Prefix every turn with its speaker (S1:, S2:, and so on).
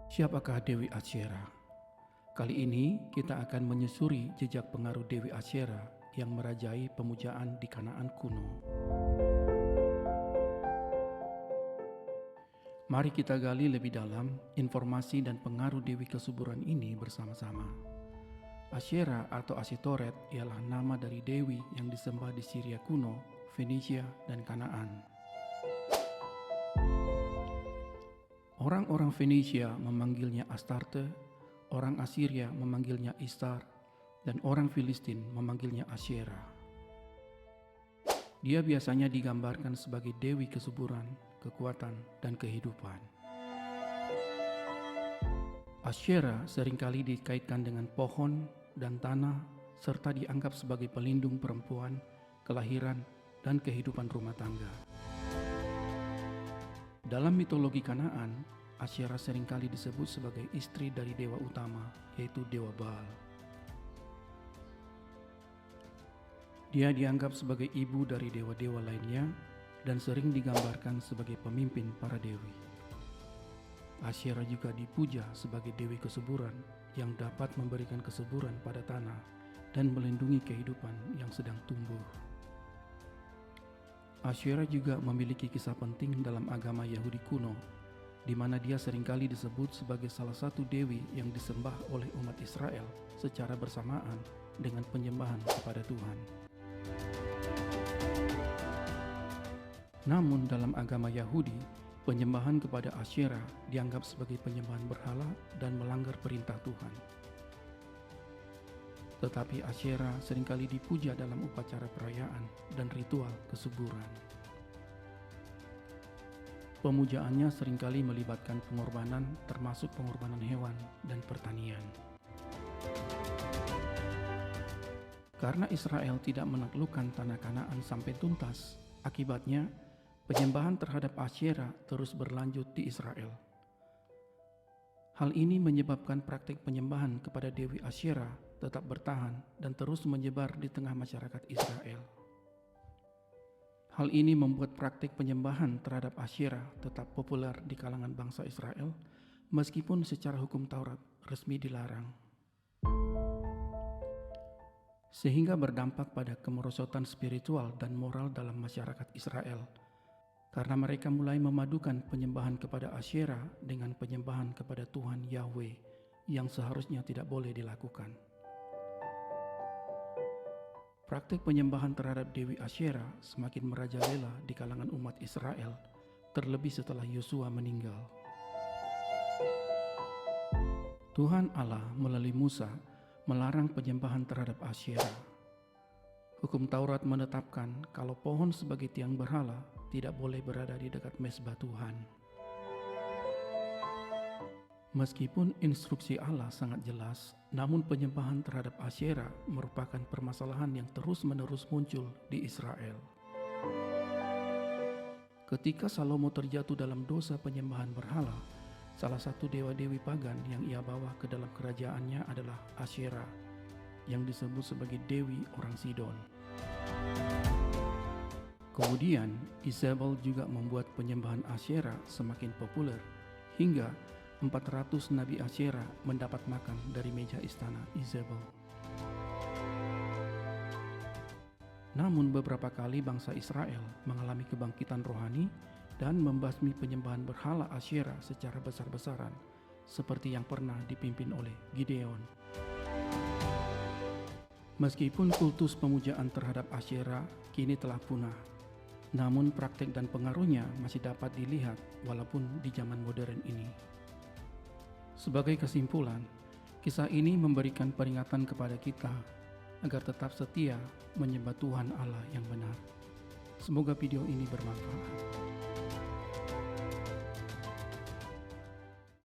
S1: Siapakah Dewi Asyera? Kali ini kita akan menyusuri jejak pengaruh Dewi Asyera yang merajai pemujaan di Kanaan kuno. Mari kita gali lebih dalam informasi dan pengaruh Dewi kesuburan ini bersama-sama. Asyera atau Asitoret ialah nama dari dewi yang disembah di Syria kuno, Fenisia, dan Kanaan. Orang-orang Fenisia memanggilnya Astarte, orang Assyria memanggilnya Istar, dan orang Filistin memanggilnya Asyera. Dia biasanya digambarkan sebagai dewi kesuburan, kekuatan, dan kehidupan. Asyera seringkali dikaitkan dengan pohon dan tanah, serta dianggap sebagai pelindung perempuan, kelahiran, dan kehidupan rumah tangga. Dalam mitologi Kanaan, Asyera seringkali disebut sebagai istri dari dewa utama, yaitu Dewa Baal. Dia dianggap sebagai ibu dari dewa-dewa lainnya dan sering digambarkan sebagai pemimpin para dewi. Asyera juga dipuja sebagai dewi kesuburan yang dapat memberikan kesuburan pada tanah dan melindungi kehidupan yang sedang tumbuh. Asyera juga memiliki kisah penting dalam agama Yahudi kuno, di mana dia seringkali disebut sebagai salah satu dewi yang disembah oleh umat Israel secara bersamaan dengan penyembahan kepada Tuhan. Namun dalam agama Yahudi, penyembahan kepada Asyera dianggap sebagai penyembahan berhala dan melanggar perintah Tuhan. Tetapi Asyera seringkali dipuja dalam upacara perayaan dan ritual kesuburan. Pemujaannya seringkali melibatkan pengorbanan, termasuk pengorbanan hewan dan pertanian. Karena Israel tidak menaklukkan tanah Kanaan sampai tuntas, akibatnya penyembahan terhadap Asyera terus berlanjut di Israel. Hal ini menyebabkan praktik penyembahan kepada Dewi Asyera tetap bertahan dan terus menyebar di tengah masyarakat Israel. Hal ini membuat praktik penyembahan terhadap Asyera tetap populer di kalangan bangsa Israel, meskipun secara hukum Taurat resmi dilarang. Sehingga berdampak pada kemerosotan spiritual dan moral dalam masyarakat Israel, karena mereka mulai memadukan penyembahan kepada Asyera dengan penyembahan kepada Tuhan Yahweh yang seharusnya tidak boleh dilakukan. Praktik penyembahan terhadap Dewi Asyera semakin merajalela di kalangan umat Israel, terlebih setelah Yosua meninggal. Tuhan Allah melalui Musa melarang penyembahan terhadap Asyera. Hukum Taurat menetapkan kalau pohon sebagai tiang berhala tidak boleh berada di dekat mezbah Tuhan. Meskipun instruksi Allah sangat jelas, namun penyembahan terhadap Asyera merupakan permasalahan yang terus-menerus muncul di Israel. Ketika Salomo terjatuh dalam dosa penyembahan berhala, salah satu dewa-dewi pagan yang ia bawa ke dalam kerajaannya adalah Asyera, yang disebut sebagai dewi orang Sidon. Kemudian, Isabel juga membuat penyembahan Asyera semakin populer, hingga 400 nabi Asyera mendapat makan dari meja istana Isabel. Namun beberapa kali bangsa Israel mengalami kebangkitan rohani dan membasmi penyembahan berhala Asyera secara besar-besaran, seperti yang pernah dipimpin oleh Gideon. Meskipun kultus pemujaan terhadap Asyera kini telah punah, namun praktik dan pengaruhnya masih dapat dilihat walaupun di zaman modern ini. Sebagai kesimpulan, kisah ini memberikan peringatan kepada kita agar tetap setia menyembah Tuhan Allah yang benar. Semoga video ini bermanfaat.